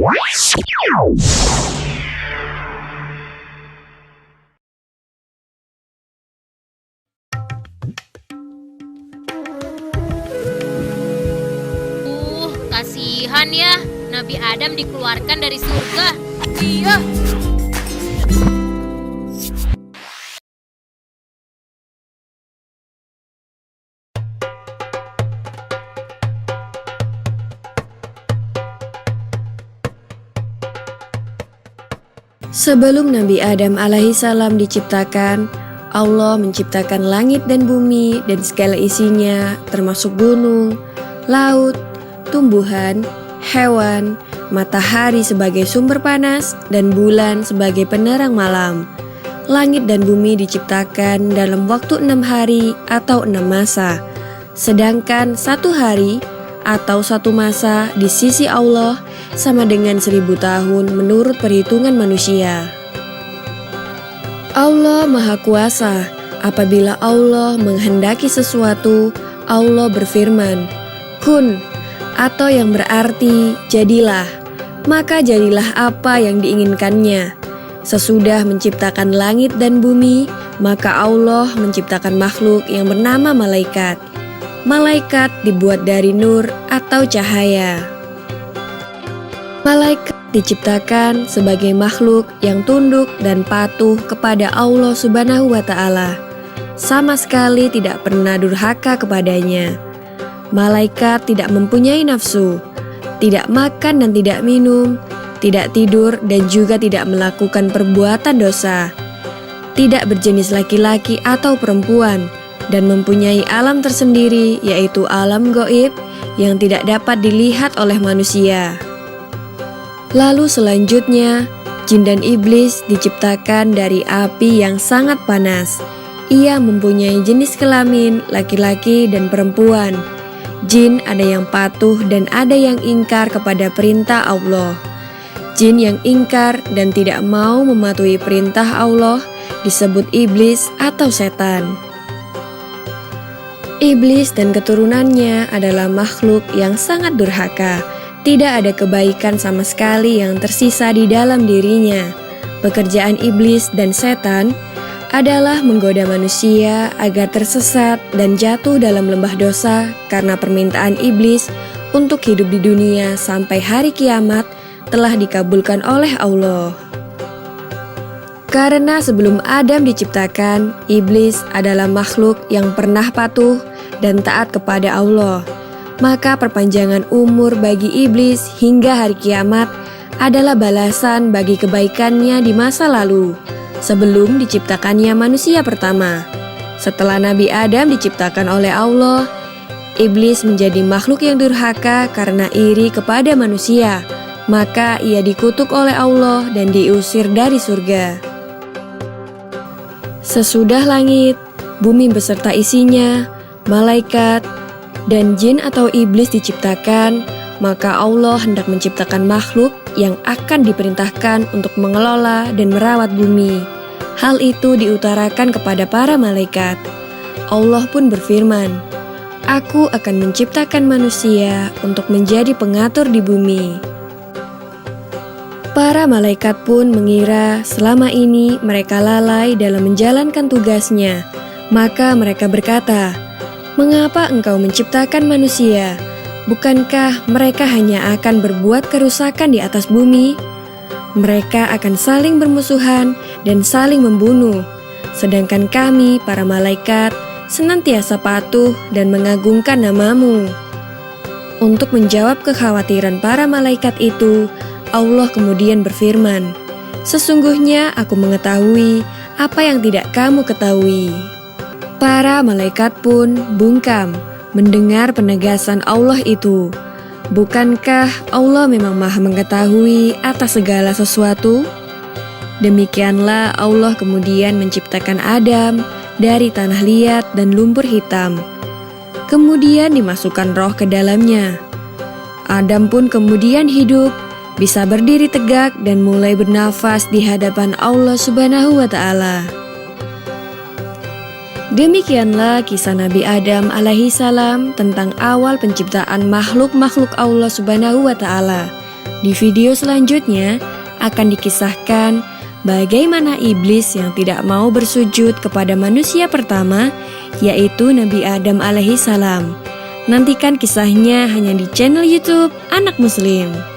Kasihan ya, Nabi Adam dikeluarkan dari surga. Iya. Sebelum Nabi Adam alaihissalam diciptakan, Allah menciptakan langit dan bumi dan segala isinya, termasuk gunung, laut, tumbuhan, hewan, matahari sebagai sumber panas, dan bulan sebagai penerang malam. Langit dan bumi diciptakan dalam waktu 6 hari atau 6 masa, sedangkan 1 hari atau 1 masa di sisi Allah sama dengan 1000 tahun menurut perhitungan manusia. Allah Maha Kuasa. Apabila Allah menghendaki sesuatu, Allah berfirman, "Kun," atau yang berarti jadilah, maka jadilah apa yang diinginkannya. Sesudah menciptakan langit dan bumi, maka Allah menciptakan makhluk yang bernama malaikat. Malaikat dibuat dari nur atau cahaya. Malaikat diciptakan sebagai makhluk yang tunduk dan patuh kepada Allah Subhanahu wa Ta'ala. Sama sekali tidak pernah durhaka kepadanya. Malaikat tidak mempunyai nafsu, tidak makan dan tidak minum, tidak tidur dan juga tidak melakukan perbuatan dosa, tidak berjenis laki-laki atau perempuan, dan mempunyai alam tersendiri yaitu alam gaib yang tidak dapat dilihat oleh manusia. Lalu selanjutnya, jin dan iblis diciptakan dari api yang sangat panas. Ia mempunyai jenis kelamin laki-laki dan perempuan. Jin ada yang patuh dan ada yang ingkar kepada perintah Allah. Jin yang ingkar dan tidak mau mematuhi perintah Allah disebut iblis atau setan. Iblis dan keturunannya adalah makhluk yang sangat durhaka. Tidak ada kebaikan sama sekali yang tersisa di dalam dirinya. Pekerjaan iblis dan setan adalah menggoda manusia agar tersesat dan jatuh dalam lembah dosa karena permintaan iblis untuk hidup di dunia sampai hari kiamat telah dikabulkan oleh Allah. Karena sebelum Adam diciptakan, iblis adalah makhluk yang pernah patuh dan taat kepada Allah. Maka perpanjangan umur bagi iblis hingga hari kiamat adalah balasan bagi kebaikannya di masa lalu, sebelum diciptakannya manusia pertama. Setelah Nabi Adam diciptakan oleh Allah, iblis menjadi makhluk yang durhaka karena iri kepada manusia. Maka ia dikutuk oleh Allah dan diusir dari surga. Sesudah langit, bumi beserta isinya, malaikat, dan jin atau iblis diciptakan, maka Allah hendak menciptakan makhluk yang akan diperintahkan untuk mengelola dan merawat bumi. Hal itu diutarakan kepada para malaikat. Allah pun berfirman, "Aku akan menciptakan manusia untuk menjadi pengatur di bumi." Para malaikat pun mengira selama ini mereka lalai dalam menjalankan tugasnya. Maka mereka berkata, "Mengapa engkau menciptakan manusia? Bukankah mereka hanya akan berbuat kerusakan di atas bumi? Mereka akan saling bermusuhan dan saling membunuh. Sedangkan kami, para malaikat, senantiasa patuh dan mengagungkan namamu." Untuk menjawab kekhawatiran para malaikat itu, Allah kemudian berfirman, "Sesungguhnya aku mengetahui apa yang tidak kamu ketahui." Para malaikat pun bungkam mendengar penegasan Allah itu. Bukankah Allah memang maha mengetahui atas segala sesuatu? Demikianlah Allah kemudian menciptakan Adam dari tanah liat dan lumpur hitam. Kemudian dimasukkan roh ke dalamnya. Adam pun kemudian hidup, bisa berdiri tegak dan mulai bernafas di hadapan Allah Subhanahu wa Ta'ala. Demikianlah kisah Nabi Adam alaihissalam tentang awal penciptaan makhluk-makhluk Allah Subhanahu wa Ta'ala. Di video selanjutnya akan dikisahkan bagaimana iblis yang tidak mau bersujud kepada manusia pertama, yaitu Nabi Adam alaihi salam. Nantikan kisahnya hanya di channel YouTube Anak Muslim.